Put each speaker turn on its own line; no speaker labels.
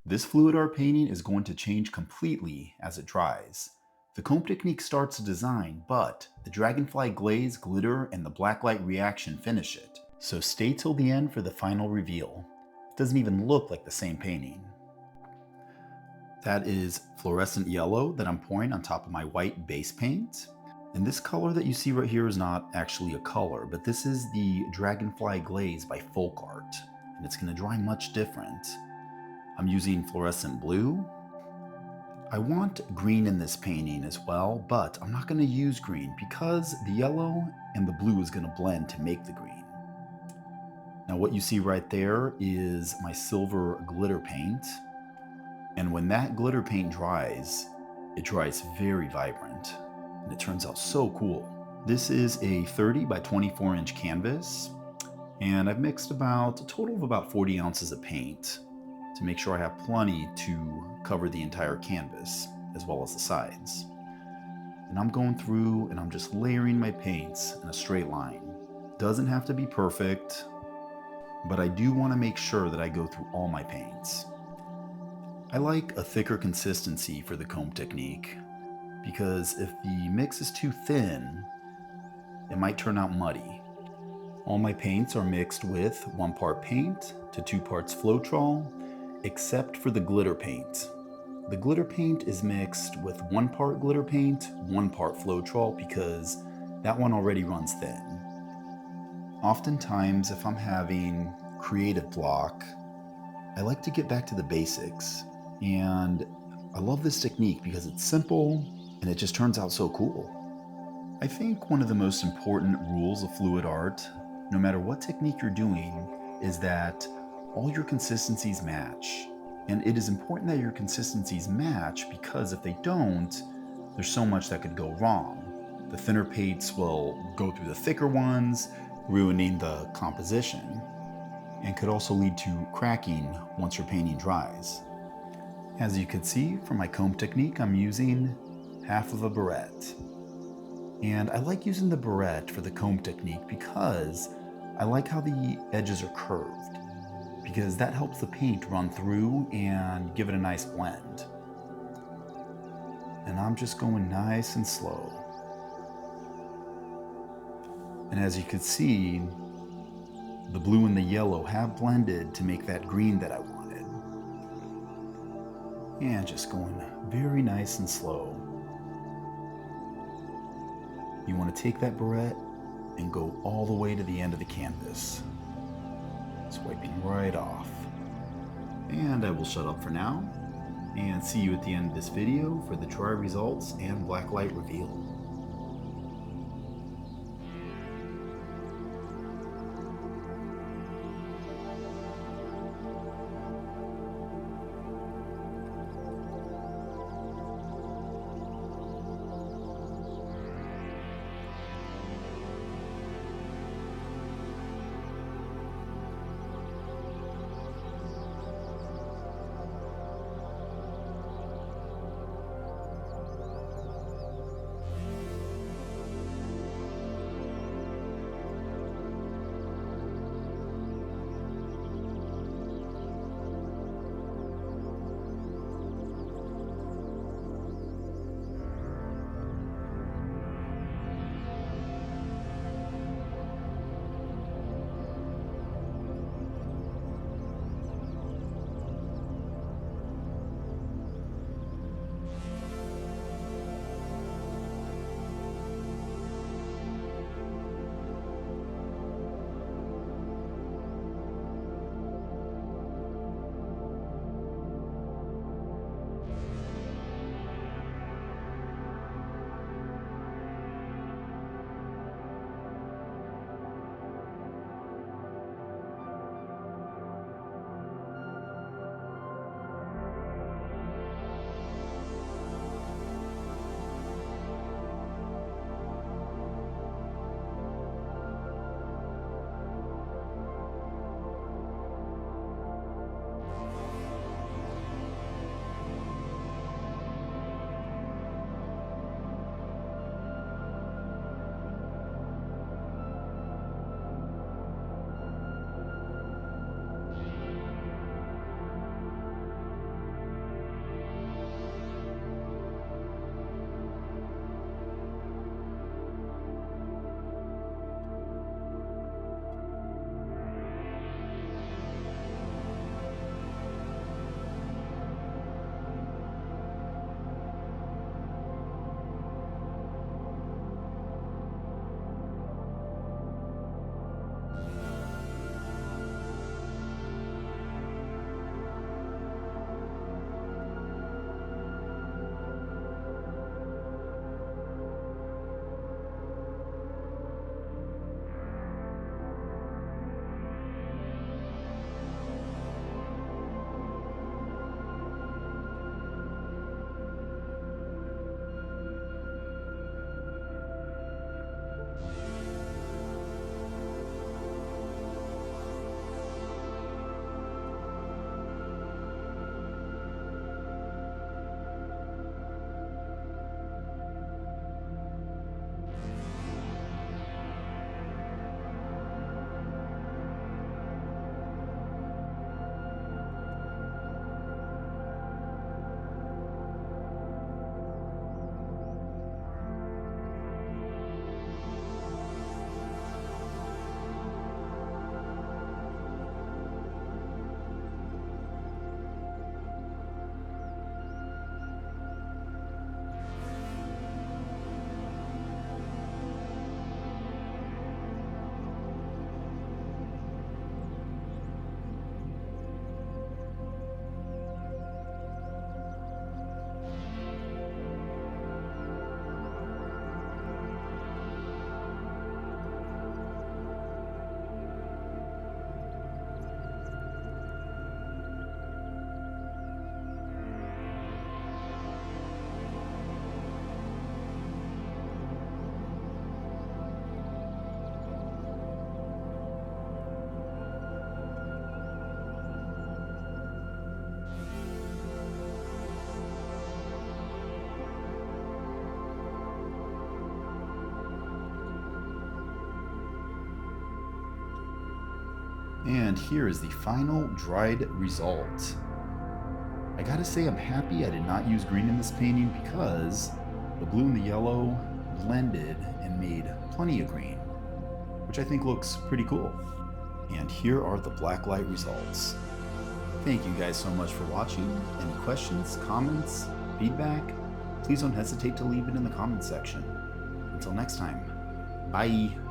This fluid art painting is going to change completely as it dries. The comb technique starts the design, but the dragonfly glaze, glitter, and the blacklight reaction finish it. So stay till the end for the final reveal. It doesn't even look like the same painting. That is fluorescent yellow that I'm pouring on top of my white base paint. And this color that you see right here is not actually a color, but this is the dragonfly glaze by Folk Art, and it's going to dry much different. I'm using fluorescent blue. I want green in this painting as well, but I'm not going to use green because the yellow and the blue is going to blend to make the green. Now what you see right there is my silver glitter paint. And when that glitter paint dries, it dries very vibrant and it turns out so cool. This is a 30 by 24 inch canvas, and I've mixed about a total of about 40 ounces of paint to make sure I have plenty to cover the entire canvas as well as the sides. And I'm going through and I'm just layering my paints in a straight line. Doesn't have to be perfect, but I do want to make sure that I go through all my paints. I like a thicker consistency for the comb technique because if the mix is too thin, it might turn out muddy. All my paints are mixed with 1 part paint to 2 parts Floetrol, except for the glitter paint. The glitter paint is mixed with 1 part glitter paint, 1 part Floetrol because that one already runs thin. Oftentimes, if I'm having creative block, I like to get back to the basics. And I love this technique because it's simple and it just turns out so cool. I think one of the most important rules of fluid art, no matter what technique you're doing, is that all your consistencies match. And it is important that your consistencies match because if they don't, there's so much that could go wrong. The thinner paints will go through the thicker ones, ruining the composition, and could also lead to cracking once your painting dries. As you can see from my comb technique, I'm using half of a barrette. And I like using the barrette for the comb technique because I like how the edges are curved, because that helps the paint run through and give it a nice blend. And I'm just going nice and slow. And as you can see, the blue and the yellow have blended to make that green that I wanted. And just going very nice and slow. You want to take that barrette and go all the way to the end of the canvas. Swiping right off. And I will shut up for now and see you at the end of this video for the dry results and blacklight reveal. And here is the final dried result. I gotta say I'm happy I did not use green in this painting because the blue and the yellow blended and made plenty of green, which I think looks pretty cool. And here are the blacklight results. Thank you guys so much for watching. Any questions, comments, feedback, please don't hesitate to leave it in the comments section. Until next time, bye.